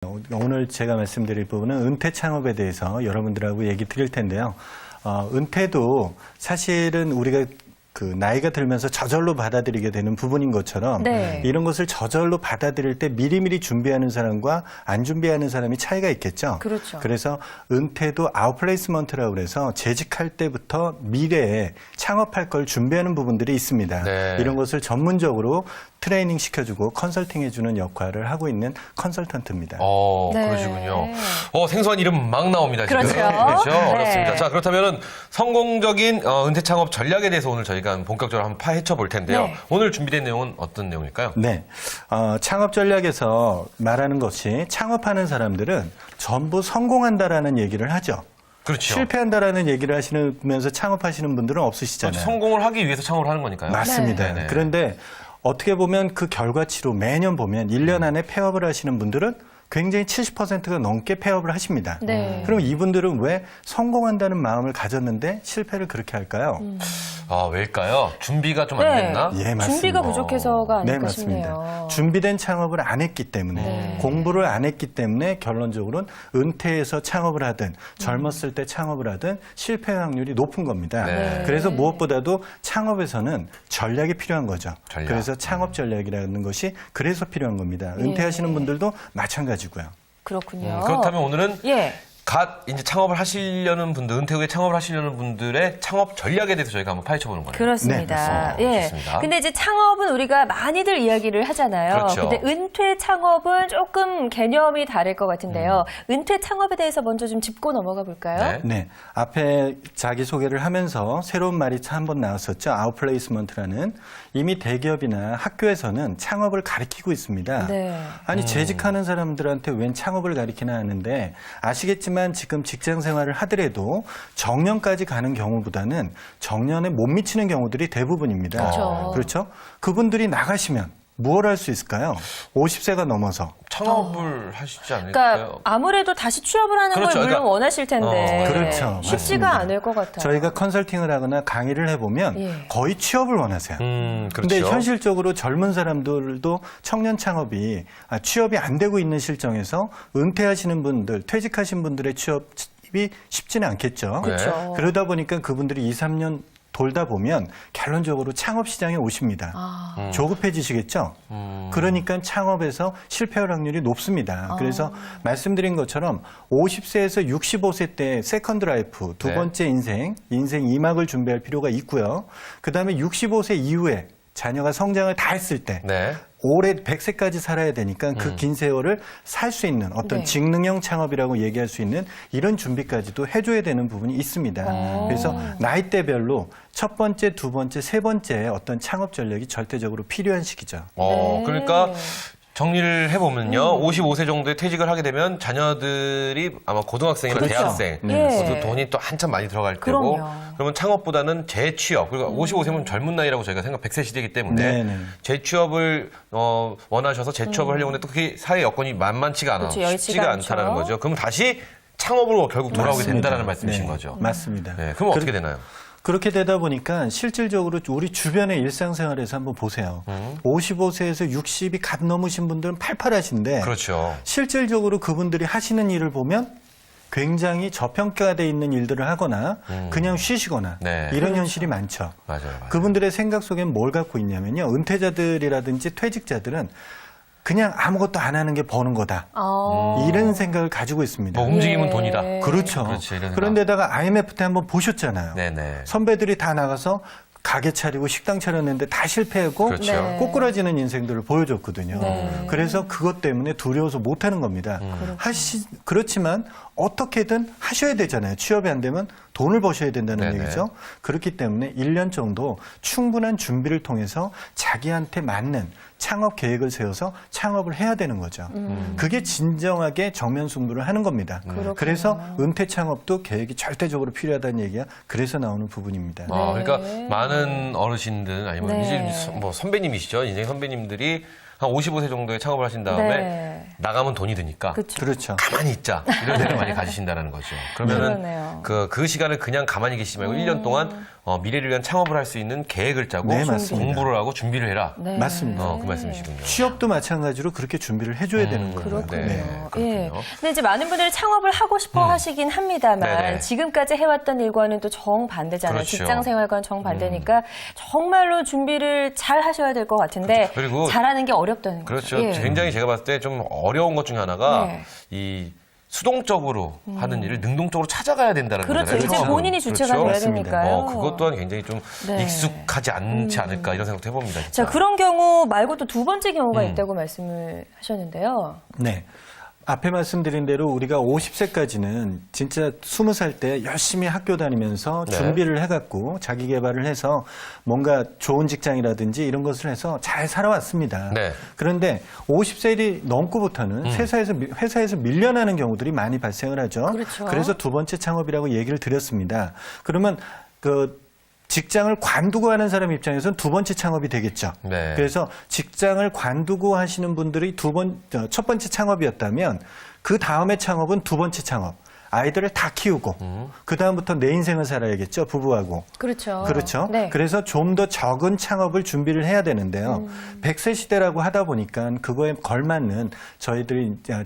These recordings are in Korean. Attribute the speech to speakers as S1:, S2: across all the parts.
S1: 오늘 제가 말씀드릴 부분은 은퇴 창업에 대해서 여러분들하고 얘기 드릴 텐데요. 은퇴도 사실은 우리가 나이가 들면서 저절로 받아들이게 되는 부분인 것처럼
S2: 네.
S1: 이런 것을 저절로 받아들일 때 미리미리 준비하는 사람과 안 준비하는 사람이 차이가 있겠죠.
S2: 그렇죠.
S1: 그래서 은퇴도 아웃플레이스먼트라고 해서 재직할 때부터 미래에 창업할 걸 준비하는 부분들이 있습니다.
S3: 네.
S1: 이런 것을 전문적으로 트레이닝 시켜주고 컨설팅 해주는 역할을 하고 있는 컨설턴트입니다.
S2: 네.
S3: 그러시군요. 생소한 이름 막 나옵니다, 지금.
S2: 그렇죠.
S3: 그렇죠.
S2: 네.
S3: 어렵습니다. 자, 그렇다면은 성공적인 은퇴 창업 전략에 대해서 오늘 저희가 본격적으로 한번 파헤쳐 볼 텐데요.
S2: 네.
S3: 오늘 준비된 내용은 어떤 내용일까요?
S1: 네. 창업 전략에서 말하는 것이 창업하는 사람들은 전부 성공한다라는 얘기를 하죠.
S3: 그렇죠.
S1: 실패한다라는 얘기를 하시면서 창업하시는 분들은 없으시잖아요.
S3: 그렇죠. 성공을 하기 위해서 창업을 하는 거니까요.
S1: 맞습니다.
S3: 네.
S1: 그런데 어떻게 보면 그 결과치로 매년 보면 1년 안에 폐업을 하시는 분들은 굉장히 70%가 넘게 폐업을 하십니다.
S2: 네.
S1: 그럼 이분들은 왜 성공한다는 마음을 가졌는데 실패를 그렇게 할까요?
S3: 왜일까요? 준비가 좀 안 됐나?
S1: 예, 맞습니다.
S2: 준비가 부족해서가 아닐까
S1: 네, 맞습니다.
S2: 싶네요.
S1: 준비된 창업을 안 했기 때문에
S2: 네.
S1: 공부를 안 했기 때문에 결론적으로는 은퇴해서 창업을 하든 젊었을 때 창업을 하든 실패 확률이 높은 겁니다.
S3: 네.
S1: 그래서 무엇보다도 창업에서는 전략이 필요한 거죠.
S3: 전략.
S1: 그래서 창업 전략이라는 것이 그래서 필요한 겁니다. 은퇴하시는 분들도 마찬가지고요.
S2: 그렇군요.
S3: 그렇다면 오늘은
S2: 예.
S3: 갓 이제 창업을 하시려는 분들, 은퇴 후에 창업을 하시려는 분들의 창업 전략에 대해서 저희가 한번 파헤쳐 보는 거예요.
S2: 그렇습니다.
S3: 네,
S2: 예.
S3: 좋습니다.
S2: 근데 이제 창업은 우리가 많이들 이야기를 하잖아요.
S3: 그렇죠.
S2: 근데 은퇴 창업은 조금 개념이 다를 것 같은데요. 은퇴 창업에 대해서 먼저 좀 짚고 넘어가 볼까요?
S3: 네.
S1: 네. 앞에 자기소개를 하면서 새로운 말이 한 번 나왔었죠. 아웃플레이스먼트라는. 이미 대기업이나 학교에서는 창업을 가르치고 있습니다.
S2: 네.
S1: 아니 재직하는 사람들한테 웬 창업을 가르치나 하는데 아시겠지만 지금 직장 생활을 하더라도 정년까지 가는 경우보다는 정년에 못 미치는 경우들이 대부분입니다.
S2: 그렇죠.
S1: 그렇죠? 그분들이 나가시면 무엇을 할 수 있을까요? 50세가 넘어서.
S3: 창업을 하시지 않을까요?
S2: 그러니까 아무래도 다시 취업을 하는
S3: 그렇죠.
S2: 걸 물론
S3: 그러니까-
S2: 원하실 텐데
S1: 그렇죠.
S2: 쉽지가
S1: 맞습니다.
S2: 않을 것 같아요.
S1: 저희가 컨설팅을 하거나 강의를 해보면
S2: 예.
S1: 거의 취업을 원하세요.
S3: 그렇죠.
S1: 근데 현실적으로 젊은 사람들도 청년 창업이 취업이 안 되고 있는 실정에서 은퇴하시는 분들, 퇴직하신 분들의 취업이 쉽지는 않겠죠.
S2: 그렇죠.
S1: 그러다 보니까 그분들이 2, 3년 돌다 보면 결론적으로 창업 시장에 오십니다. 조급해지시겠죠? 그러니까 창업에서 실패 확률이 높습니다. 그래서 말씀드린 것처럼 50세에서 65세 때 세컨드 라이프, 두
S3: 네.
S1: 번째 인생 2막을 준비할 필요가 있고요. 그다음에 65세 이후에 자녀가 성장을 다 했을 때
S3: 네.
S1: 올해 100세까지 살아야 되니까 그 긴 세월을 살 수 있는 어떤
S2: 네.
S1: 직능형 창업이라고 얘기할 수 있는 이런 준비까지도 해줘야 되는 부분이 있습니다. 그래서 나이대별로 첫 번째, 두 번째, 세 번째 어떤 창업 전략이 절대적으로 필요한 시기죠.
S2: 네.
S3: 그러니까 정리를 해보면요. 55세 정도에 퇴직을 하게 되면 자녀들이 아마 고등학생이나
S2: 그렇죠.
S3: 대학생,
S2: 네.
S3: 또 돈이 또 한참 많이 들어갈 테고,
S2: 그럼요.
S3: 그러면 창업보다는 재취업, 그리고 55세면 젊은 나이라고 저희가 100세 시대이기 때문에
S1: 네네.
S3: 재취업을 원하셔서 재취업을 하려고 하는데 또 그게 사회 여건이 만만치가 않아,
S2: 그렇죠. 여의치가
S3: 쉽지가
S2: 않죠.
S3: 않다라는 거죠. 그럼 다시 창업으로 결국 돌아오게
S1: 맞습니다.
S3: 된다는 말씀이신
S1: 네,
S3: 거죠.
S1: 맞습니다.
S3: 네, 그럼 어떻게 되나요?
S1: 그렇게 되다 보니까 실질적으로 우리 주변의 일상생활에서 한번 보세요. 55세에서 60이 갓 넘으신 분들은 팔팔하신데
S3: 그렇죠.
S1: 실질적으로 그분들이 하시는 일을 보면 굉장히 저평가되어 있는 일들을 하거나 그냥 쉬시거나
S3: 네.
S1: 이런 현실이 많죠.
S3: 맞아요.
S1: 그분들의 생각 속엔 뭘 갖고 있냐면요. 은퇴자들이라든지 퇴직자들은 그냥 아무것도 안 하는 게 버는 거다. 이런 생각을 가지고 있습니다.
S3: 뭐 움직이면
S2: 예.
S3: 돈이다.
S1: 그렇죠.
S3: 그렇지, 이런 생각.
S1: 그런데다가 IMF 때 한번 보셨잖아요.
S3: 네네.
S1: 선배들이 다 나가서 가게 차리고 식당 차렸는데 다 실패하고
S3: 그렇죠.
S2: 네.
S1: 꼬꾸라지는 인생들을 보여줬거든요.
S2: 네.
S1: 그래서 그것 때문에 두려워서 못하는 겁니다. 그렇지만 어떻게든 하셔야 되잖아요. 취업이 안 되면 돈을 버셔야 된다는
S3: 네네.
S1: 얘기죠. 그렇기 때문에 1년 정도 충분한 준비를 통해서 자기한테 맞는 창업 계획을 세워서 창업을 해야 되는 거죠. 그게 진정하게 정면 승부를 하는 겁니다.
S2: 그렇군요.
S1: 그래서 은퇴 창업도 계획이 절대적으로 필요하다는 얘기가 그래서 나오는 부분입니다.
S3: 그러니까 많은 어르신들 아니면
S2: 네.
S3: 이제 뭐 선배님이시죠. 인생 선배님들이 한 55세 정도에 창업을 하신 다음에
S2: 네.
S3: 나가면 돈이 드니까
S2: 그렇죠.
S1: 그렇죠.
S3: 가만히 있자 이런 생각 많이 가지신다는 거죠. 그러면은
S2: 그러네요.
S3: 그 시간을 그냥 가만히 계시지 말고 1년 동안 미래를 위한 창업을 할 수 있는 계획을 짜고
S1: 네, 맞습니다.
S3: 공부를 하고 준비를 해라.
S2: 네.
S1: 맞습니다.
S3: 그 말씀이시군요.
S1: 취업도 마찬가지로 그렇게 준비를 해줘야 되는 거예요.
S2: 그렇군요.
S3: 네, 그렇군요.
S2: 예. 근데 이제 많은 분들이 창업을 하고 싶어 하시긴 합니다만
S3: 네네.
S2: 지금까지 해왔던 일과는 또 정반대잖아요.
S3: 그렇죠.
S2: 직장 생활과는 정반대니까 정말로 준비를 잘 하셔야 될 것 같은데
S3: 그렇죠. 그리고
S2: 잘하는 게 어렵다는
S3: 그렇죠.
S2: 거죠. 예.
S3: 굉장히 제가 봤을 때 좀 어려운 것 중에 하나가
S2: 네.
S3: 이 수동적으로 하는 일을 능동적으로 찾아가야 된다는
S2: 그렇죠.
S3: 거잖아요.
S2: 이제
S3: 처음은.
S2: 본인이 주체가
S3: 그렇죠?
S2: 돼야
S1: 맞습니다.
S2: 되니까요.
S3: 그것 또한 굉장히 좀
S2: 네.
S3: 익숙하지 않지 않을까 이런 생각도 해봅니다. 진짜.
S2: 자, 그런 경우 말고 또 두 번째 경우가
S3: 음.
S2: 있다고 말씀을 하셨는데요.
S1: 네. 앞에 말씀드린 대로 우리가 50세까지는 진짜 20살 때 열심히 학교 다니면서
S3: 네.
S1: 준비를 해갖고 자기 개발을 해서 뭔가 좋은 직장이라든지 이런 것을 해서 잘 살아왔습니다.
S3: 네.
S1: 그런데 50세를 넘고부터는 회사에서 밀려나는 경우들이 많이 발생을 하죠.
S2: 그렇죠.
S1: 그래서 두 번째 창업이라고 얘기를 드렸습니다. 그러면 직장을 관두고 하는 사람 입장에서는 두 번째 창업이 되겠죠.
S3: 네.
S1: 그래서 직장을 관두고 하시는 분들이 첫 번째 창업이었다면 그 다음에 창업은 두 번째 창업. 아이들을 다 키우고 그 다음부터 내 인생을 살아야겠죠. 부부하고.
S2: 그렇죠.
S1: 그렇죠.
S2: 네.
S1: 그래서 좀 더 적은 창업을 준비를 해야 되는데요. 100세 시대라고 하다 보니까 그거에 걸맞는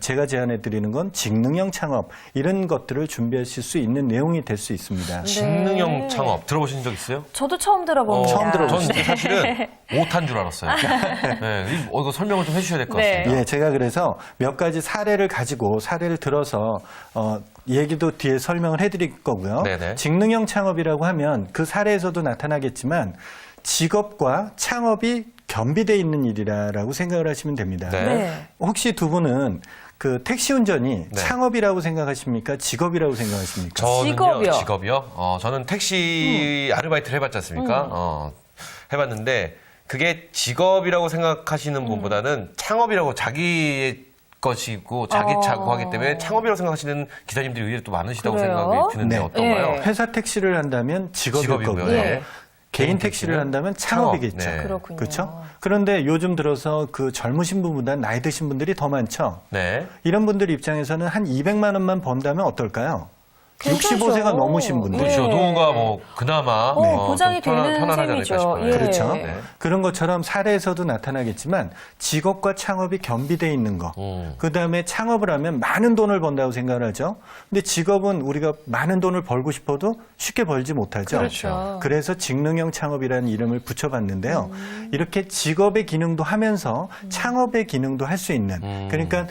S1: 제가 제안해 드리는 건 직능형 창업 이런 것들을 준비하실 수 있는 내용이 될 수 있습니다.
S2: 네.
S3: 직능형 창업 들어보신 적 있어요?
S2: 저도 처음 들어봅니다.
S1: 처음 들어보시죠.
S3: 저는 사실은 오타인 줄 알았어요. 네, 이거 설명을 좀 해주셔야 될 것
S2: 네.
S3: 같습니다.
S1: 예, 제가 그래서 몇 가지 사례를 들어서 얘기도 뒤에 설명을 해드릴 거고요.
S3: 네네.
S1: 직능형 창업이라고 하면 그 사례에서도 나타나겠지만 직업과 창업이 겸비되어 있는 일이라고 생각을 하시면 됩니다.
S3: 네.
S2: 네.
S1: 혹시 두 분은 그 택시 운전이
S3: 네.
S1: 창업이라고 생각하십니까? 직업이라고 생각하십니까?
S2: 직업이요.
S3: 직업이요? 저는 택시 아르바이트를 해봤지 않습니까? 해봤는데 그게 직업이라고 생각하시는 분보다는 창업이라고 자기의 것이고 자기 차고 하기 때문에 창업이라고 생각하시는 기사님들이 의외로 또 많으시다고
S2: 그래요?
S3: 생각이 드는데
S1: 네.
S3: 어떤가요?
S2: 네.
S1: 회사 택시를 한다면 직업일
S3: 직업이고요.
S1: 거고요.
S2: 네.
S1: 개인 택시를 한다면 창업이겠죠.
S3: 창업, 네.
S2: 그렇군요.
S1: 그렇죠? 그런데 요즘 들어서 그 젊으신 분보다 나이 드신 분들이 더 많죠.
S3: 네.
S1: 이런 분들 입장에서는 한 200만 원만 번다면 어떨까요?
S2: 괜찮죠.
S1: 65세가 넘으신 분들.
S2: 네.
S3: 그렇죠. 노후가 뭐 그나마
S2: 보장이
S3: 좀
S2: 되는
S3: 편안하지 않을까
S2: 셈이죠.
S3: 싶어요.
S2: 예.
S1: 그렇죠.
S3: 네.
S1: 그런 것처럼 사례에서도 나타나겠지만 직업과 창업이 겸비되어 있는 거. 그다음에 창업을 하면 많은 돈을 번다고 생각을 하죠. 근데 직업은 우리가 많은 돈을 벌고 싶어도 쉽게 벌지 못하죠.
S2: 그렇죠.
S1: 그래서 직능형 창업이라는 이름을 붙여봤는데요. 이렇게 직업의 기능도 하면서 창업의 기능도 할 수 있는. 그러니까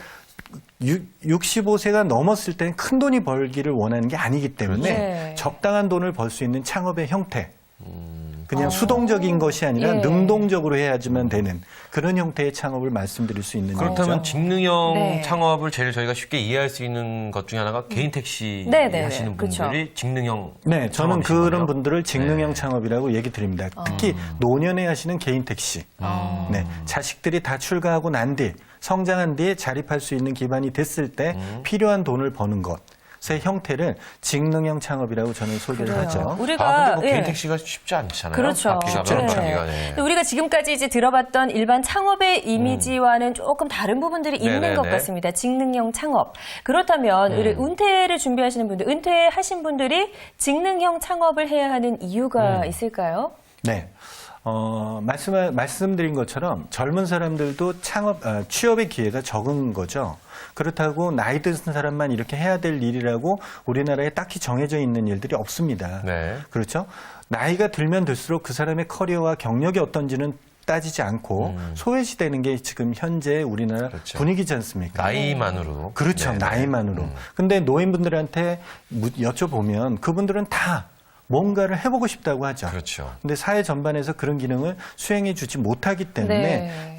S1: 65세가 넘었을 때는 큰 돈이 벌기를 원하는 게 아니기 때문에
S2: 네.
S1: 적당한 돈을 벌 수 있는 창업의 형태. 그냥 수동적인 것이 아니라
S2: 예.
S1: 능동적으로 해야지만 되는 그런 형태의 창업을 말씀드릴 수 있는
S3: 그렇다면
S1: 얘기죠.
S3: 직능형
S2: 네.
S3: 창업을 제일 저희가 쉽게 이해할 수 있는 것 중에 하나가 개인 택시
S2: 네, 네,
S3: 하시는
S2: 네.
S3: 분들이 직능형
S1: 네, 저는
S3: 창업이신
S1: 그런
S3: 거예요?
S1: 분들을 직능형
S3: 네.
S1: 창업이라고 얘기 드립니다. 특히 노년에 하시는 개인 택시. 네, 자식들이 다 출가하고 난 뒤, 성장한 뒤에 자립할 수 있는 기반이 됐을 때 필요한 돈을 버는 것의 형태를 직능형 창업이라고 저는 소개를
S2: 그래요.
S1: 하죠.
S2: 우리가
S3: 근데 뭐
S2: 예.
S3: 개인 택시가 쉽지 않잖아요.
S2: 그렇죠.
S3: 바퀴가
S1: 쉽죠.
S3: 몇
S1: 네.
S3: 바퀴가. 네.
S2: 근데 우리가 지금까지 이제 들어봤던 일반 창업의 이미지와는 조금 다른 부분들이 있는
S3: 네네네.
S2: 것 같습니다. 직능형 창업. 그렇다면 우리 은퇴를 준비하시는 분들, 은퇴하신 분들이 직능형 창업을 해야 하는 이유가 있을까요?
S1: 네. 말씀드린 것처럼 젊은 사람들도 취업의 기회가 적은 거죠. 그렇다고 나이 든 사람만 이렇게 해야 될 일이라고 우리나라에 딱히 정해져 있는 일들이 없습니다.
S3: 네.
S1: 그렇죠? 나이가 들면 들수록 그 사람의 커리어와 경력이 어떤지는 따지지 않고 소외시되는 게 지금 현재 우리나라
S3: 그렇죠.
S1: 분위기지 않습니까?
S3: 나이만으로.
S1: 그렇죠.
S3: 네.
S1: 나이만으로. 근데 노인분들한테 여쭤보면 그분들은 다 뭔가를 해보고 싶다고 하죠.
S3: 그렇죠.
S1: 근데 사회 전반에서 그런 기능을 수행해 주지 못하기 때문에
S2: 네.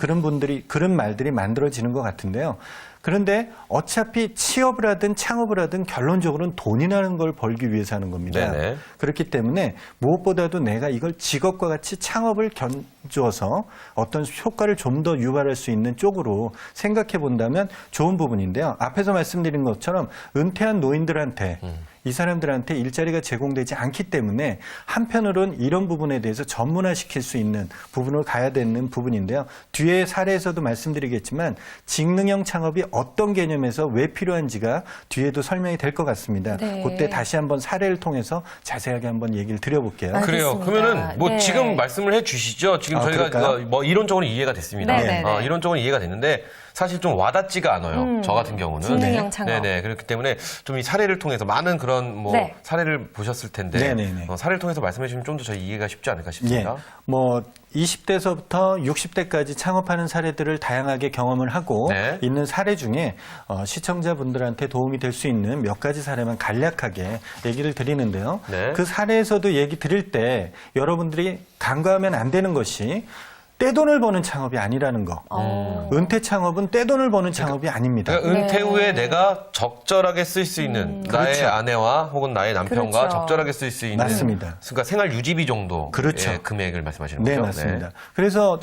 S1: 그런 말들이 만들어지는 것 같은데요. 그런데 어차피 취업을 하든 창업을 하든 결론적으로는 돈이라는 걸 벌기 위해서 하는 겁니다.
S3: 네네.
S1: 그렇기 때문에 무엇보다도 내가 이걸 직업과 같이 창업을 견주어서 어떤 효과를 좀 더 유발할 수 있는 쪽으로 생각해 본다면 좋은 부분인데요. 앞에서 말씀드린 것처럼 은퇴한 노인들한테 이 사람들한테 일자리가 제공되지 않기 때문에 한편으론 이런 부분에 대해서 전문화시킬 수 있는 부분을 가야 되는 부분인데요. 뒤에 사례에서도 말씀드리겠지만 직능형 창업이 어떤 개념에서 왜 필요한지가 뒤에도 설명이 될 것 같습니다.
S2: 네.
S1: 그때 다시 한번 사례를 통해서 자세하게 한번 얘기를 드려볼게요.
S3: 그래요.
S2: 알겠습니다.
S3: 그러면은 뭐
S2: 네.
S3: 지금 말씀을 해주시죠. 지금 저희가
S1: 그럴까요?
S3: 뭐 이론적으로 이해가 됐습니다.
S2: 네, 네, 네.
S3: 이론적으로 이해가 됐는데 사실 좀 와닿지가 않아요. 저 같은 경우는.
S2: 직능형 창업.
S3: 네네. 그렇기 때문에 좀 이 사례를 통해서 많은 그런 뭐
S2: 네.
S3: 사례를 보셨을 텐데
S1: 네네네.
S3: 사례를 통해서 말씀해 주시면 좀 더 저희 이해가 쉽지 않을까
S1: 예,
S3: 싶습니다.
S1: 뭐 20대서부터 60대까지 창업하는 사례들을 다양하게 경험을 하고
S3: 네.
S1: 있는 사례 중에 시청자분들한테 도움이 될 수 있는 몇 가지 사례만 간략하게 얘기를 드리는데요.
S3: 네.
S1: 그 사례에서도 얘기 드릴 때 여러분들이 간과하면 안 되는 것이 떼돈을 버는 창업이 아니라는 거. 은퇴 창업은 떼돈을 버는 창업이 아닙니다.
S3: 그러니까 은퇴
S2: 네.
S3: 후에 내가 적절하게 쓸 수 있는 나의
S1: 그렇죠.
S3: 아내와 혹은 나의 남편과
S2: 그렇죠.
S3: 적절하게 쓸 수 있는
S1: 맞습니다.
S3: 그러니까 생활 유지비 정도
S1: 그렇죠.
S3: 금액을 말씀하시는
S1: 네,
S3: 거죠?
S1: 맞습니다. 그래서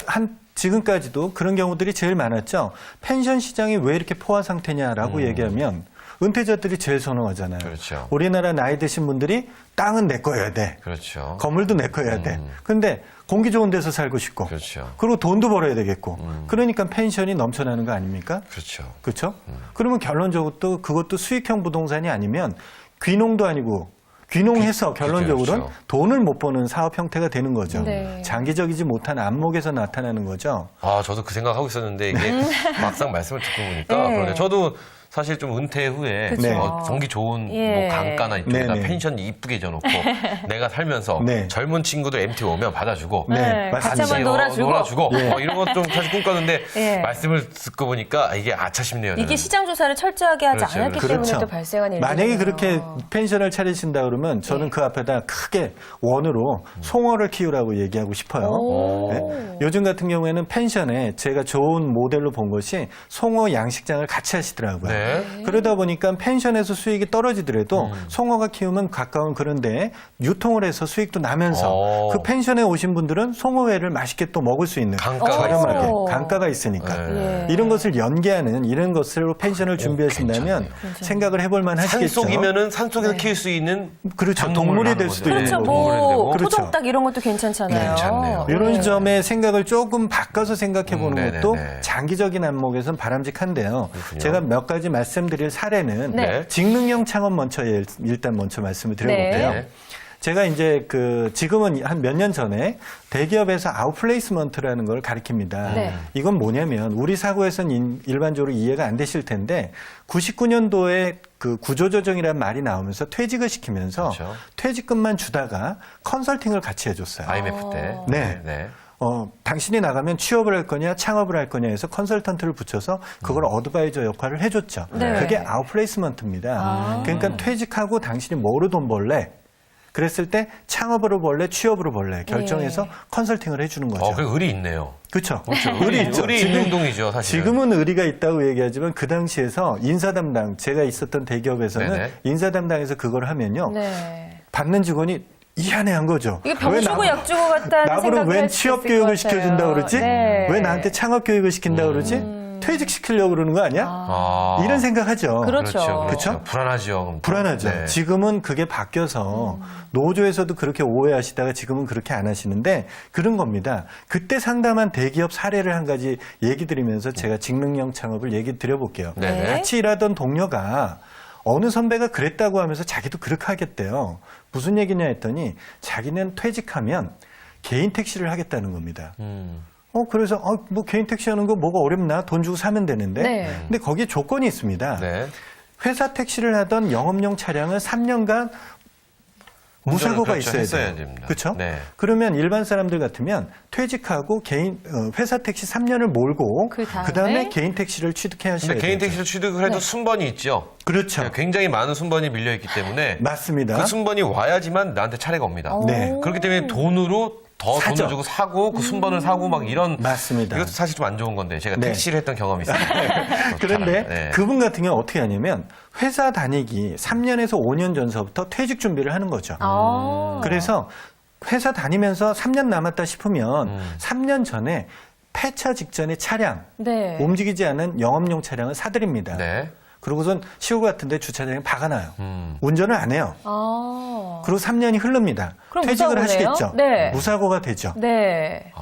S1: 지금까지도 그런 경우들이 제일 많았죠. 펜션 시장이 왜 이렇게 포화 상태냐라고 얘기하면 은퇴자들이 제일 선호하잖아요.
S3: 그렇죠.
S1: 우리나라 나이 드신 분들이 땅은 내 거여야 돼.
S3: 그렇죠.
S1: 건물도 내 거여야 돼. 근데 공기 좋은 데서 살고 싶고.
S3: 그렇죠.
S1: 그리고 돈도 벌어야 되겠고. 그러니까 펜션이 넘쳐나는 거 아닙니까?
S3: 그렇죠.
S1: 그렇죠? 그러면 결론적으로 또 그것도 수익형 부동산이 아니면 귀농도 아니고 귀농해서 결론적으로는
S3: 그렇죠.
S1: 돈을 못 버는 사업 형태가 되는 거죠.
S2: 네.
S1: 장기적이지 못한 안목에서 나타나는 거죠.
S3: 저도 그 생각하고 있었는데 이게 막상 말씀을 듣고 보니까
S2: 네.
S3: 그러네. 저도 사실 좀 은퇴 후에
S2: 그쵸.
S3: 경기 좋은
S2: 예.
S3: 뭐 강가나 이쪽에다
S1: 네네.
S3: 펜션 이쁘게 져놓고 내가 살면서
S1: 네.
S3: 젊은 친구들 MT 오면 받아주고
S2: 네, 같이
S1: 맞습니다.
S2: 한번 놀아주고.
S3: 이런 것 좀 사실 꿈꿨는데
S2: 예.
S3: 말씀을 듣고 보니까 이게 아차 싶네요.
S2: 이게
S3: 저는.
S2: 시장 조사를 철저하게 하지
S3: 그렇죠,
S2: 않았기
S3: 그렇죠.
S2: 때문에 또 발생한 일이에요.
S1: 만약에 그렇게 펜션을 차리신다 그러면 저는 그 앞에다 크게 원으로 송어를 키우라고 얘기하고 싶어요.
S2: 오.
S1: 네. 요즘 같은 경우에는 펜션에 제가 좋은 모델로 본 것이 송어 양식장을 같이 하시더라고요.
S3: 네.
S1: 그러다 보니까 펜션에서 수익이 떨어지더라도 송어가 키우면 가까운 그런 데에 유통을 해서 수익도 나면서 그 펜션에 오신 분들은 송어회를 맛있게 또 먹을 수 있는
S3: 강가가
S1: 저렴하게
S2: 있어요.
S1: 강가가 있으니까
S2: 예.
S1: 이런 것을 연계하는 이런 것으로 펜션을 준비하신다면 생각을 해볼 만 하시겠죠.
S3: 산속이면은 산속에서 키울 수 있는
S1: 그렇죠.
S3: 작물을
S1: 동물이
S3: 하는
S1: 될
S3: 거죠.
S1: 수도
S3: 네,
S1: 있는
S2: 그렇죠.
S1: 거고.
S3: 동물이 되고.
S2: 뭐
S1: 그렇죠.
S2: 토종닭 이런 것도 괜찮잖아요.
S3: 괜찮네요.
S1: 이런
S2: 네.
S1: 점에 생각을 조금 바꿔서 생각해 보는
S3: 네네네.
S1: 것도 장기적인 안목에서는 바람직한데요.
S3: 그렇군요.
S1: 제가 몇 가지 말씀드릴 사례는
S2: 네.
S1: 직능형 창업 일단 먼저 말씀을 드려볼게요.
S3: 네.
S1: 제가 이제 지금은 한 몇 년 전에 대기업에서 아웃플레이스먼트라는 걸 가리킵니다.
S2: 네.
S1: 이건 뭐냐면 우리 사고에서는 일반적으로 이해가 안 되실 텐데 99년도에 그 구조조정이라는 말이 나오면서 퇴직을 시키면서
S3: 그렇죠.
S1: 퇴직금만 주다가 컨설팅을 같이 해줬어요.
S3: IMF 때.
S1: 네. 당신이 나가면 취업을 할 거냐 창업을 할 거냐 해서 컨설턴트를 붙여서 그걸 어드바이저 역할을 해줬죠.
S2: 네.
S1: 그게 아웃플레이스먼트입니다. 그러니까 퇴직하고 당신이 뭐로 돈 벌래? 그랬을 때 창업으로 벌래 취업으로 벌래 결정해서 컨설팅을 해주는 거죠.
S3: 그 의리 있네요.
S1: 그렇죠.
S3: 의리
S1: 있죠.
S3: 의리 있는 행동이죠, 사실.
S1: 지금은 의리가 있다고 얘기하지만 그 당시에서 인사 담당 제가 있었던 대기업에서는
S3: 네네.
S1: 인사 담당에서 그걸 하면요
S2: 네.
S1: 받는 직원이 이한해한 거죠.
S2: 이게 병 주고 약 주고 같다는
S1: 나보고
S2: 생각을
S1: 웬
S2: 할수
S1: 취업
S2: 있을
S1: 교육을
S2: 것 같아요.
S1: 시켜준다 그러지?
S2: 네.
S1: 왜 나한테 창업 교육을 시킨다 그러지? 퇴직시키려고 그러는 거 아니야? 이런 생각하죠.
S2: 그렇죠.
S1: 그렇죠?
S3: 불안하죠. 그럼 또.
S1: 불안하죠.
S3: 네.
S1: 지금은 그게 바뀌어서 노조에서도 그렇게 오해하시다가 지금은 그렇게 안 하시는데 그런 겁니다. 그때 상담한 대기업 사례를 한 가지 얘기 드리면서 제가 직능형 창업을 얘기 드려볼게요.
S3: 네네.
S1: 같이 일하던 동료가 어느 선배가 그랬다고 하면서 자기도 그렇게 하겠대요. 무슨 얘기냐 했더니 자기는 퇴직하면 개인 택시를 하겠다는 겁니다. 그래서 뭐 개인 택시 하는 거 뭐가 어렵나? 돈 주고 사면 되는데.
S2: 네.
S1: 근데 거기에 조건이 있습니다.
S3: 네.
S1: 회사 택시를 하던 영업용 차량을 3년간 무사고가
S3: 그렇죠.
S1: 있어야
S3: 했어야
S1: 돼요.
S3: 됩니다.
S1: 그렇죠?
S3: 네.
S1: 그러면 일반 사람들 같으면 퇴직하고 회사 택시 3년을 몰고 그다음에 개인 택시를 취득해야 하셔야
S3: 근데
S1: 돼요.
S3: 개인 택시를 취득을 해도 순번이 있죠.
S1: 그렇죠.
S3: 굉장히 많은 순번이 밀려있기 때문에
S1: 맞습니다.
S3: 그 순번이 와야지만 나한테 차례가 옵니다.
S1: 네.
S3: 그렇기 때문에 돈으로 더
S1: 사죠.
S3: 돈을 주고 사고 그 순번을 사고 막 이런
S1: 맞습니다.
S3: 이것도 사실 좀 안 좋은 건데 제가
S1: 네.
S3: 택시를 했던 경험이 있어요.
S1: 그런데
S3: 네.
S1: 그분 같은 경우는 어떻게 하냐면 회사 다니기 3년에서 5년 전서부터 퇴직 준비를 하는 거죠. 그래서 회사 다니면서 3년 남았다 싶으면 3년 전에 폐차 직전에 차량,
S2: 네.
S1: 움직이지 않은 영업용 차량을 사드립니다.
S3: 네.
S1: 그러고선 시골 같은 데 주차장에 박아놔요. 운전을 안 해요. 그리고 3년이 흐릅니다.
S2: 그럼
S1: 퇴직을
S2: 무사고네요?
S1: 하시겠죠?
S2: 네.
S1: 무사고가 되죠.
S2: 네.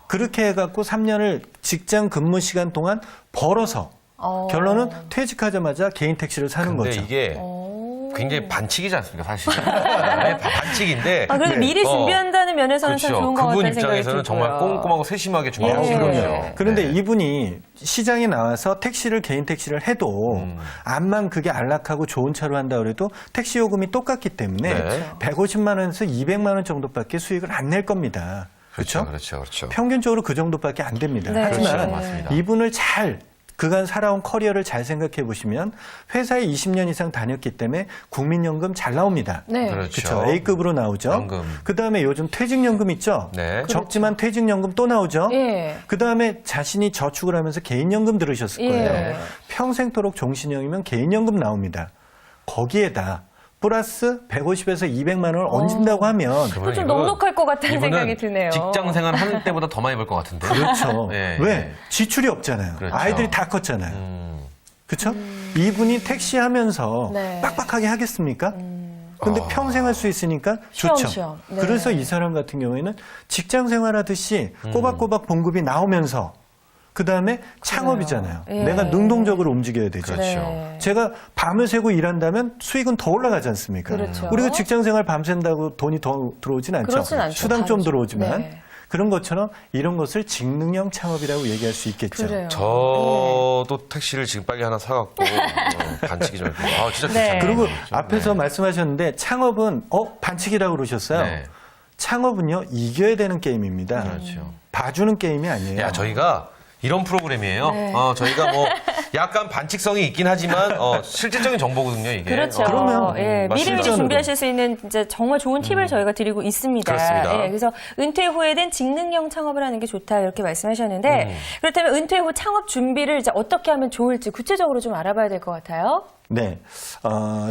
S1: 그렇게 해갖고 3년을 직장 근무 시간 동안 벌어서 결론은 퇴직하자마자 개인 택시를 사는
S3: 근데
S1: 거죠.
S3: 이게 굉장히 반칙이지 않습니까, 사실? 네, 반칙인데.
S2: 그래도 미리 준비한다는 면에서는 참
S3: 그렇죠.
S2: 좋은 것
S3: 그분
S2: 같다는 생각이
S3: 입장에서는
S2: 들고요.
S3: 정말 꼼꼼하고 세심하게 준비하고
S2: 예.
S3: 싶거든요.
S1: 그런데
S3: 네.
S1: 이분이 시장에 나와서 개인 택시를 해도 암만 그게 안락하고 좋은 차로 한다 그래도 택시 요금이 똑같기 때문에
S3: 네.
S1: 150만 원에서 200만 원 정도밖에 수익을 안 낼 겁니다.
S3: 그렇죠,
S1: 그렇죠?
S3: 그렇죠.
S1: 평균적으로 그 정도밖에 안 됩니다.
S2: 네.
S1: 하지만
S3: 그렇죠, 맞습니다.
S1: 이분을 그간 살아온 커리어를 잘 생각해 보시면 회사에 20년 이상 다녔기 때문에 국민연금 잘 나옵니다.
S2: 네.
S3: 그렇죠.
S1: A급으로 나오죠.
S3: 연금.
S1: 그다음에 요즘 퇴직연금 있죠.
S3: 네.
S1: 적지만 퇴직연금 또 나오죠.
S2: 예.
S1: 그다음에 자신이 저축을 하면서 개인연금 들으셨을 거예요.
S2: 예.
S1: 평생토록 종신형이면 개인연금 나옵니다. 거기에다 플러스 150에서 200만 원을 얹는다고 하면
S2: 그거 좀 넉넉할 것 같다는
S3: 이분은
S2: 생각이 드네요.
S3: 직장 생활 하는 때보다 더 많이 벌 것 같은데.
S1: 그렇죠.
S3: 네.
S1: 왜? 지출이 없잖아요.
S3: 그렇죠.
S1: 아이들이 다 컸잖아요. 그렇죠? 이분이 택시 하면서
S2: 네.
S1: 빡빡하게 하겠습니까? 근데 평생 할 수 있으니까 좋죠.
S2: 쉬엄쉬엄. 네.
S1: 그래서 이 사람 같은 경우에는 직장 생활하듯이 꼬박꼬박 봉급이 나오면서 그다음에 창업이잖아요.
S2: 예.
S1: 내가 능동적으로 움직여야 되죠.
S3: 그렇죠.
S2: 네.
S1: 제가 밤을 새고 일한다면 수익은 더 올라가지 않습니까?
S2: 그렇죠.
S1: 우리가 직장 생활 밤샌다고 돈이 더 들어오진 않죠.
S2: 그렇진 않죠.
S1: 수당 좀
S2: 다르죠.
S1: 들어오지만
S2: 네.
S1: 그런 것처럼 이런 것을 직능형 창업이라고 얘기할 수 있겠죠.
S2: 그래요.
S3: 저도 택시를 지금 빨리 하나 사갖고 반칙이 좀. 아, 진짜
S2: 네.
S3: 괜찮아요.
S1: 그리고
S3: 네.
S1: 앞에서 말씀하셨는데 창업은 반칙이라고 그러셨어요.
S3: 네.
S1: 창업은요 이겨야 되는 게임입니다.
S3: 그렇죠.
S1: 봐주는 게임이 아니에요.
S3: 야, 저희가 이런 프로그램이에요.
S2: 네.
S3: 저희가 뭐 약간 반칙성이 있긴 하지만 실질적인 정보거든요, 이게.
S2: 그렇죠.
S1: 그러면,
S2: 예,
S3: 맞습니다.
S2: 미리미리
S1: 실전으로.
S2: 준비하실 수 있는 진짜 정말 좋은 팁을 저희가 드리고 있습니다.
S3: 그렇습니다.
S2: 예, 그래서 은퇴 후에는 직능형 창업을 하는 게 좋다 이렇게 말씀하셨는데 그렇다면 은퇴 후 창업 준비를 이제 어떻게 하면 좋을지 구체적으로 좀 알아봐야 될 것 같아요.
S1: 네.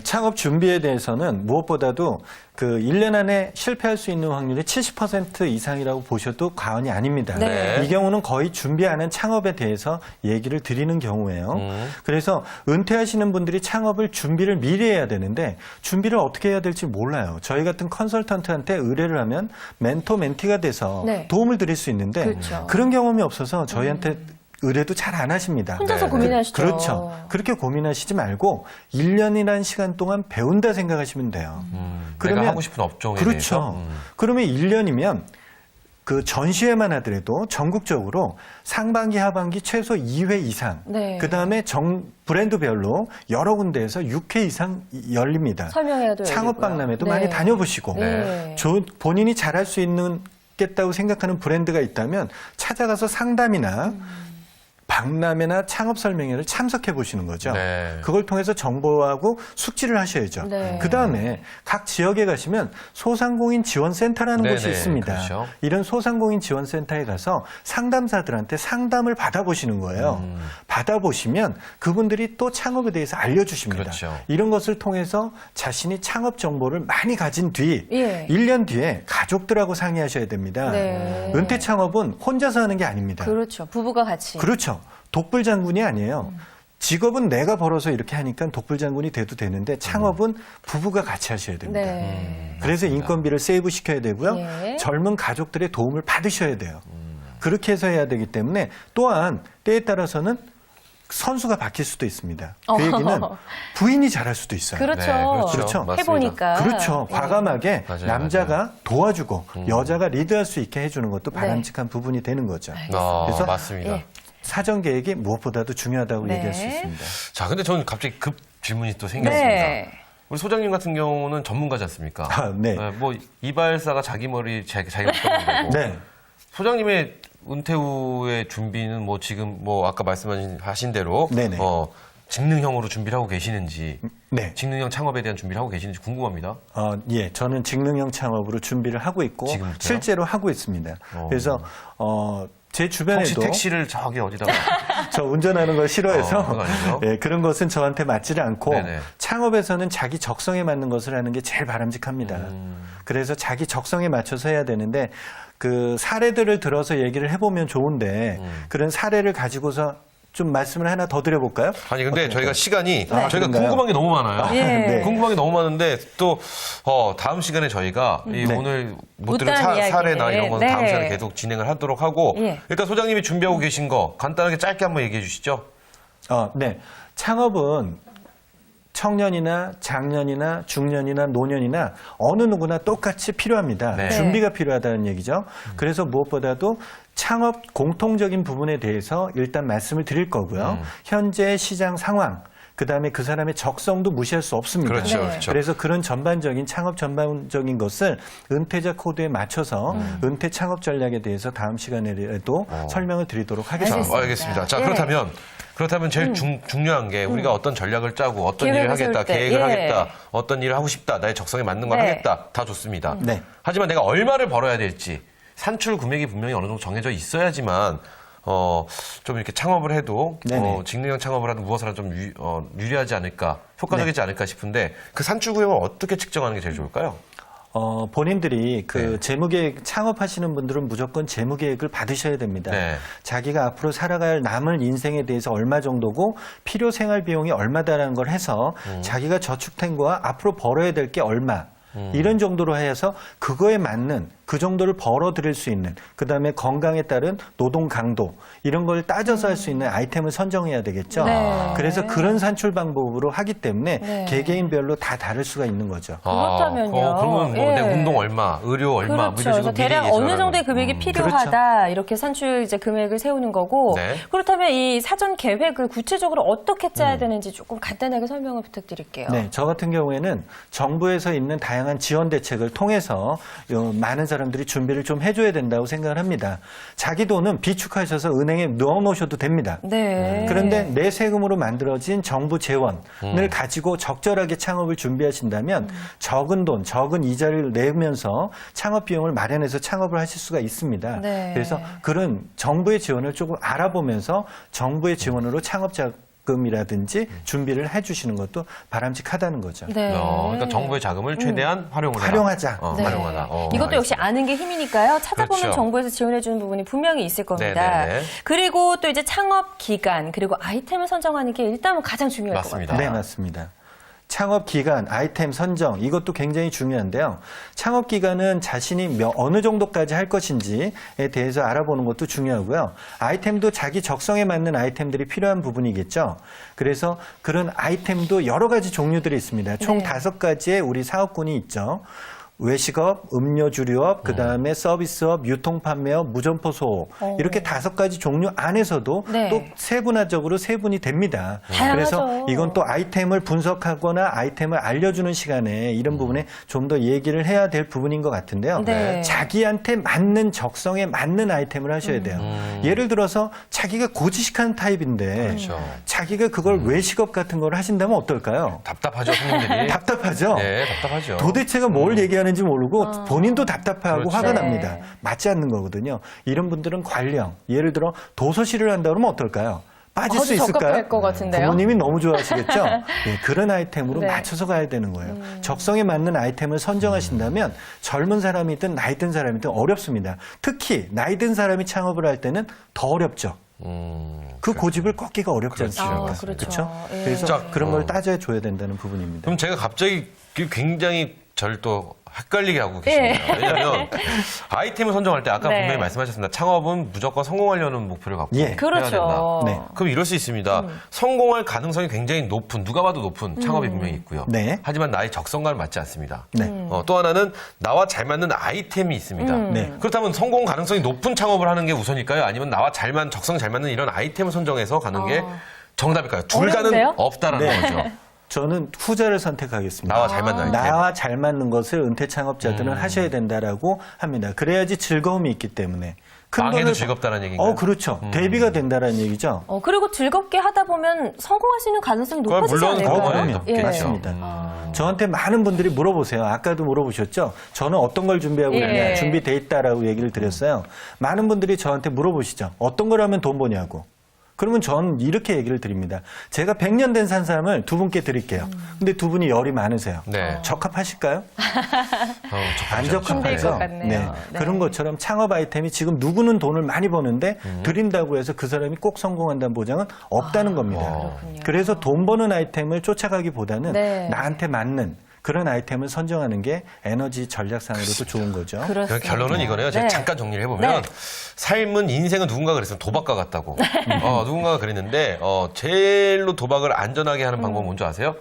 S1: 창업 준비에 대해서는 무엇보다도 그 1년 안에 실패할 수 있는 확률이 70% 이상이라고 보셔도 과언이 아닙니다.
S2: 네.
S1: 이 경우는 거의 준비 안 한 창업에 대해서 얘기를 드리는 경우예요. 그래서 은퇴하시는 분들이 창업을 준비를 미리 해야 되는데 준비를 어떻게 해야 될지 몰라요. 저희 같은 컨설턴트한테 의뢰를 하면 멘토 멘티가 돼서
S2: 네.
S1: 도움을 드릴 수 있는데
S2: 그렇죠.
S1: 그런 경험이 없어서 저희한테 의뢰도 잘 안 하십니다.
S2: 혼자서
S3: 네.
S2: 고민하시죠.
S1: 그렇죠. 그렇게 고민하시지 말고 1년이라는 시간 동안 배운다 생각하시면 돼요.
S3: 내가 하고 싶은 업종에
S1: 그렇죠.
S3: 대해서.
S1: 그러면 1년이면 그 전시회만 하더라도 전국적으로 상반기, 하반기 최소 2회 이상,
S2: 네.
S1: 그다음에 브랜드별로 여러 군데에서 6회 이상 열립니다.
S2: 설명회도
S1: 창업
S2: 열리고요.
S1: 박람회도
S2: 네.
S1: 많이 다녀보시고
S2: 네.
S1: 본인이 잘할 수 있겠다고 생각하는 브랜드가 있다면 찾아가서 상담이나 박람회나 창업 설명회를 참석해 보시는 거죠.
S3: 네.
S1: 그걸 통해서 정보하고 숙지를 하셔야죠.
S2: 네.
S1: 그다음에 각 지역에 가시면 소상공인 지원센터라는
S3: 네네,
S1: 곳이 있습니다.
S3: 그렇죠.
S1: 이런 소상공인 지원센터에 가서 상담사들한테 상담을 받아보시는 거예요. 받아보시면 그분들이 또 창업에 대해서 알려주십니다.
S3: 그렇죠.
S1: 이런 것을 통해서 자신이 창업 정보를 많이 가진 뒤
S2: 예.
S1: 1년 뒤에 가족들하고 상의하셔야 됩니다.
S2: 네.
S1: 은퇴 창업은 혼자서 하는 게 아닙니다.
S2: 그렇죠. 부부가 같이.
S1: 그렇죠. 독불장군이 아니에요. 직업은 내가 벌어서 이렇게 하니까 독불장군이 돼도 되는데 창업은 부부가 같이 하셔야 됩니다.
S2: 네.
S1: 그래서 인건비를 세이브 시켜야 되고요.
S2: 예.
S1: 젊은 가족들의 도움을 받으셔야 돼요. 그렇게 해서 해야 되기 때문에 또한 때에 따라서는 선수가 바뀔 수도 있습니다. 그 얘기는 부인이 잘할 수도 있어요.
S2: 그렇죠.
S3: 네, 그렇죠.
S1: 그렇죠.
S3: 맞습니다.
S2: 해보니까.
S1: 그렇죠.
S2: 예.
S1: 과감하게
S3: 맞아요,
S1: 남자가 도와주고 여자가 리드할 수 있게 해주는 것도 바람직한 부분이 되는 거죠. 그래서
S3: 맞습니다.
S2: 예.
S1: 사전 계획이 무엇보다도 중요하다고
S2: 네.
S1: 얘기할 수 있습니다.
S3: 자, 근데 저는 갑자기 급 질문이 또 생겼습니다.
S2: 네.
S3: 우리 소장님 같은 경우는 전문가지 않습니까?
S1: 아, 네.
S3: 뭐 이발사가 자기 머리 자기가 묶는 거고.
S1: 네.
S3: 소장님의 은퇴 후의 준비는 뭐 지금 뭐 아까 말씀하신 대로
S1: 네네.
S3: 직능형으로 준비를 하고 계시는지,
S1: 네.
S3: 직능형 창업에 대한 준비를 하고 계시는지 궁금합니다.
S1: 예, 저는 직능형 창업으로 준비를 하고 있고
S3: 지금부터요?
S1: 실제로 하고 있습니다. 그래서 제
S3: 혹시
S1: 주변에도
S3: 택시를 저기 어디다가
S1: 저 운전하는 걸 싫어해서
S3: 그건 아니죠?
S1: 예, 그런 것은 저한테 맞지를 않고
S3: 네네.
S1: 창업에서는 자기 적성에 맞는 것을 하는 게 제일 바람직합니다. 그래서 자기 적성에 맞춰서 해야 되는데 그 사례들을 들어서 얘기를 해보면 좋은데 그런 사례를 가지고서 좀 말씀을 하나 더 드려볼까요?
S3: 아니 근데 저희가 시간이
S1: 아,
S3: 저희가
S1: 그런가요?
S3: 궁금한 게 너무 많아요.
S2: 예.
S1: 네.
S3: 궁금한 게 너무 많은데 또 다음 시간에 저희가 이
S1: 네.
S3: 오늘 못 들은
S2: 못다한 이야기를.
S3: 사례나 이런 거는 다음
S2: 네.
S3: 시간에 계속 진행을 하도록 하고
S2: 예.
S3: 일단 소장님이 준비하고 계신 거 간단하게 짧게 한번 얘기해 주시죠.
S1: 네. 창업은 청년이나 장년이나 중년이나 노년이나 어느 누구나 똑같이 필요합니다.
S3: 네.
S1: 준비가 필요하다는 얘기죠. 그래서 무엇보다도 창업 공통적인 부분에 대해서 일단 말씀을 드릴 거고요. 현재 시장 상황, 그다음에 그 사람의 적성도 무시할 수 없습니다.
S3: 그렇죠,
S2: 네.
S3: 그렇죠.
S1: 그래서 그런 전반적인 창업 전반적인 것을 은퇴자 코드에 맞춰서 은퇴 창업 전략에 대해서 다음 시간에도 설명을 드리도록 하겠습니다.
S3: 알겠습니다. 자,
S2: 예.
S3: 그렇다면 제일 중요한 게 우리가 어떤 전략을 짜고 어떤 일을
S2: 계획을
S3: 하겠다,
S2: 세울 때.
S3: 계획을
S2: 예.
S3: 하겠다, 어떤 일을 하고 싶다, 나의 적성에 맞는 걸
S2: 네.
S3: 하겠다, 다 좋습니다.
S1: 네.
S3: 하지만 내가 얼마를 벌어야 될지 산출 금액이 분명히 어느 정도 정해져 있어야지만 좀 이렇게 창업을 해도
S1: 네네.
S3: 직능형 창업을 하든 무엇을 하든 좀 유리하지 않을까, 효과적이지 않을까 싶은데 그 산출 금액을 어떻게 측정하는 게 제일 좋을까요?
S1: 본인들이 그
S3: 네.
S1: 재무계획 창업하시는 분들은 무조건 재무계획을 받으셔야 됩니다.
S3: 네.
S1: 자기가 앞으로 살아갈 남은 인생에 대해서 얼마 정도고 필요 생활 비용이 얼마다라는 걸 해서 자기가 저축된 거와 앞으로 벌어야 될 게 얼마 이런 정도로 해서 그거에 맞는 그 정도를 벌어들일 수 있는 그다음에 건강에 따른 노동 강도 이런 걸 따져서 할 수 있는 아이템을 선정해야 되겠죠.
S2: 네.
S1: 그래서 그런 산출 방법으로 하기 때문에
S2: 네.
S1: 개개인별로 다 다를 수가 있는 거죠.
S2: 그렇다면요.
S3: 그러면 뭐
S2: 예.
S3: 내 운동 얼마, 의료 얼마, 뭐
S2: 그렇죠.
S3: 이런
S2: 그래서
S3: 식으로
S2: 대략
S3: 미리
S2: 어느
S3: 예상하는
S2: 정도의 금액이
S1: 그렇죠.
S2: 필요하다 이렇게 산출 이제 금액을 세우는 거고
S3: 네.
S2: 그렇다면 이 사전 계획을 구체적으로 어떻게 짜야 되는지 조금 간단하게 설명을 부탁드릴게요.
S1: 네, 저 같은 경우에는 정부에서 있는 다양한 지원 대책을 통해서 많은 사람들이 준비를 좀 해줘야 된다고 생각을 합니다. 자기 돈은 비축하셔서 은행에 넣어놓으셔도 됩니다.
S2: 네.
S1: 그런데 내 세금으로 만들어진 정부 재원을 가지고 적절하게 창업을 준비하신다면 적은 돈, 적은 이자를 내면서 창업 비용을 마련해서 창업을 하실 수가 있습니다.
S2: 네.
S1: 그래서 그런 정부의 지원을 조금 알아보면서 정부의 지원으로 창업자 금이라든지 준비를 해주시는 것도 바람직하다는 거죠.
S2: 네.
S3: 그러니까 정부의 자금을 최대한 활용을 해라.
S1: 활용하자.
S2: 네.
S3: 활용하다.
S2: 이것도 역시
S3: 알겠습니다.
S2: 아는 게 힘이니까요. 찾아보면
S3: 그렇죠.
S2: 정부에서 지원해주는 부분이 분명히 있을 겁니다.
S3: 네네네.
S2: 그리고 또 이제 창업 기간 그리고 아이템을 선정하는 게 일단은 가장 중요할
S3: 맞습니다.
S2: 것 같아요.
S1: 네, 맞습니다. 창업 기간, 아이템 선정 이것도 굉장히 중요한데요. 창업 기간은 자신이 어느 정도까지 할 것인지에 대해서 알아보는 것도 중요하고요. 아이템도 자기 적성에 맞는 아이템들이 필요한 부분이겠죠. 그래서 그런 아이템도 여러 가지 종류들이 있습니다. 총
S2: 네.
S1: 5가지의 우리 사업군이 있죠. 외식업, 음료주류업, 그다음에 서비스업, 유통판매업, 무점포 소업 이렇게 5가지 종류 안에서도
S2: 네.
S1: 또 세분화적으로 세분이 됩니다.
S2: 다양하죠.
S1: 그래서 이건 또 아이템을 분석하거나 아이템을 알려주는 시간에 이런 부분에 좀 더 얘기를 해야 될 부분인 것 같은데요.
S2: 네.
S1: 자기한테 맞는 적성에 맞는 아이템을 하셔야 돼요. 예를 들어서 자기가 고지식한 타입인데
S3: 그렇죠.
S1: 자기가 그걸 외식업 같은 걸 하신다면 어떨까요?
S3: 답답하죠, 손님들이.
S1: 답답하죠?
S3: 네, 답답하죠.
S1: 도대체가 뭘 얘기하는지 모르고 본인도 답답하고
S3: 그렇죠.
S1: 화가
S2: 네.
S1: 납니다. 맞지 않는 거거든요. 이런 분들은 관령, 예를 들어 도서실을 한다 그러면 어떨까요? 빠질 수
S2: 아주
S1: 있을까요?
S2: 적합할 것 같은데요.
S1: 부모님이 너무 좋아하시겠죠? 네, 그런 아이템으로
S2: 네.
S1: 맞춰서 가야 되는 거예요. 적성에 맞는 아이템을 선정하신다면 젊은 사람이든 나이 든 사람이든 어렵습니다. 특히 나이 든 사람이 창업을 할 때는 더 어렵죠. 그 고집을 꺾기가 어렵지
S3: 그렇죠.
S1: 않습니까?
S2: 아, 그렇죠.
S1: 그렇죠?
S2: 예.
S1: 그래서
S3: 자,
S1: 그런 걸 따져줘야 된다는 부분입니다.
S3: 그럼 제가 갑자기 굉장히 저를 또 헷갈리게 하고 계십니다. 왜냐하면 아이템을 선정할 때 아까
S2: 네.
S3: 분명히 말씀하셨습니다. 창업은 무조건 성공하려는 목표를 갖고
S1: 예.
S3: 해야
S2: 그렇죠.
S3: 된다.
S1: 네.
S3: 그럼 이럴 수 있습니다. 성공할 가능성이 굉장히 높은, 누가 봐도 높은 창업이 분명히 있고요.
S1: 네.
S3: 하지만 나의 적성과는 맞지 않습니다.
S1: 네.
S3: 또 하나는 나와 잘 맞는 아이템이 있습니다.
S1: 네.
S3: 그렇다면 성공 가능성이 높은 창업을 하는 게 우선일까요? 아니면 나와 적성 잘 맞는 이런 아이템을 선정해서 가는 게 정답일까요? 둘 다는
S2: 어려운데요?
S3: 없다라는
S1: 네.
S3: 거죠.
S1: 저는 후자를 선택하겠습니다.
S3: 나와 잘 맞는 아이템.
S1: 나와 잘 맞는 것을 은퇴 창업자들은 하셔야 된다라고 합니다. 그래야지 즐거움이 있기 때문에.
S3: 망해도 즐겁다는 얘기인가요?
S1: 그렇죠. 대비가 된다라는 얘기죠.
S2: 그리고 즐겁게 하다 보면 성공할 수 있는 가능성이 높아지지
S3: 물론
S2: 않을까요?
S3: 그거는
S1: 그럼요.
S3: 예.
S1: 맞습니다. 저한테 많은 분들이 물어보세요. 아까도 물어보셨죠? 저는 어떤 걸 준비하고
S2: 예.
S1: 있냐, 준비돼 있다라고 얘기를 드렸어요. 많은 분들이 저한테 물어보시죠. 어떤 걸 하면 돈 버냐고. 그러면 전 이렇게 얘기를 드립니다. 제가 100년 된 산삼을 두 분께 드릴게요. 근데 두 분이 열이 많으세요.
S3: 네.
S1: 적합하실까요? 안
S3: 적합하죠.
S2: 힘들
S1: 적합하죠.
S2: 것 같네요. 네.
S1: 그런 것처럼 창업 아이템이 지금 누구는 돈을 많이 버는데 드린다고 해서 그 사람이 꼭 성공한다는 보장은 없다는 겁니다.
S2: 그렇군요.
S1: 그래서 돈 버는 아이템을 쫓아가기보다는
S2: 네.
S1: 나한테 맞는 그런 아이템을 선정하는 게 에너지 전략상으로도 좋은 거죠.
S2: 그렇습니다.
S3: 결론은 이거네요. 제가
S2: 네.
S3: 잠깐 정리를 해보면
S2: 네.
S3: 삶은 인생은 누군가가 그랬으면 도박과 같다고. 누군가가 그랬는데 제일로 도박을 안전하게 하는 방법은 뭔지 아세요?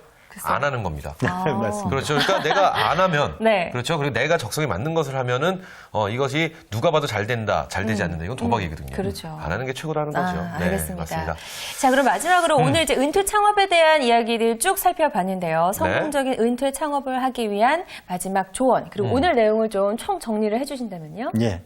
S3: 안 하는 겁니다.
S1: 맞습니다.
S3: 그렇죠. 그러니까 내가 안 하면
S2: 네.
S3: 그렇죠. 그리고 내가 적성에 맞는 것을 하면은 이것이 누가 봐도 잘 된다, 잘 되지 않는다. 이건 도박이거든요.
S2: 그렇죠.
S3: 안 하는 게 최고라는 거죠.
S2: 알겠습니다.
S3: 맞습니다.
S2: 자, 그럼 마지막으로 오늘 이제 은퇴 창업에 대한 이야기를 쭉 살펴봤는데요. 성공적인 은퇴 창업을 하기 위한 마지막 조언, 그리고 오늘 내용을 좀 총 정리를 해주신다면요?
S1: 예.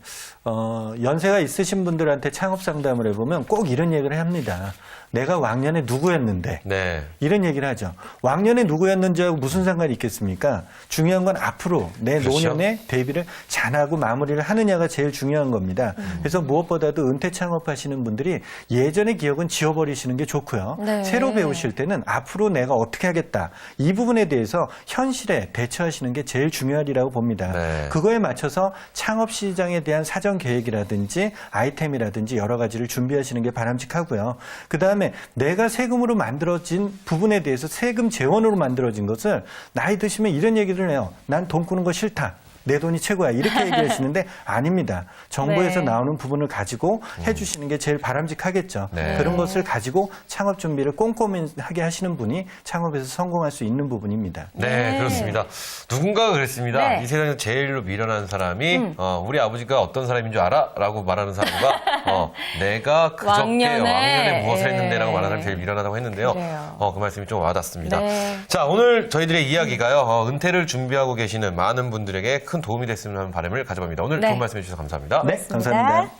S1: 연세가 있으신 분들한테 창업 상담을 해보면 꼭 이런 얘기를 합니다. 내가 왕년에 누구였는데.
S3: 네.
S1: 이런 얘기를 하죠. 왕년에 누구였는지하고 무슨 상관이 있겠습니까? 중요한 건 앞으로 내
S3: 그렇죠.
S1: 노년에 대비를 잘하고 마무리를 하느냐가 제일 중요한 겁니다. 그래서 무엇보다도 은퇴 창업하시는 분들이 예전의 기억은 지워버리시는 게 좋고요.
S2: 네.
S1: 새로 배우실 때는 앞으로 내가 어떻게 하겠다. 이 부분에 대해서 현실에 대처하시는 게 제일 중요하리라고 봅니다.
S3: 네.
S1: 그거에 맞춰서 창업 시장에 대한 사전 계획이라든지 아이템이라든지 여러 가지를 준비하시는 게 바람직하고요. 그다음에 내가 세금으로 만들어진 부분에 대해서 세금 재원으로 만들어진 것을 나이 드시면 이런 얘기를 해요. 난 돈 꾸는 거 싫다. 내 돈이 최고야. 이렇게 얘기하시는데 아닙니다. 정부에서
S2: 네.
S1: 나오는 부분을 가지고 해주시는 게 제일 바람직하겠죠.
S3: 네.
S1: 그런 것을 가지고 창업 준비를 꼼꼼하게 하시는 분이 창업에서 성공할 수 있는 부분입니다.
S3: 네,
S2: 네.
S3: 그렇습니다. 누군가가 그랬습니다.
S2: 네.
S3: 이 세상에서 제일로 미련한 사람이 우리 아버지가 어떤 사람인 줄 알아? 라고 말하는 사람과 내가 그저께 왕년에 무엇을
S2: 예.
S3: 했는데 라고 말하는 사람이 제일 미련하다고 했는데요.
S2: 그래요.
S3: 그 말씀이 좀 와닿습니다.
S2: 네.
S3: 자, 오늘 저희들의 이야기가요. 은퇴를 준비하고 계시는 많은 분들에게 큰 도움이 됐으면 하는 바람을 가져봅니다. 오늘
S2: 네.
S3: 좋은 말씀 해주셔서 감사합니다.
S1: 네, 감사합니다.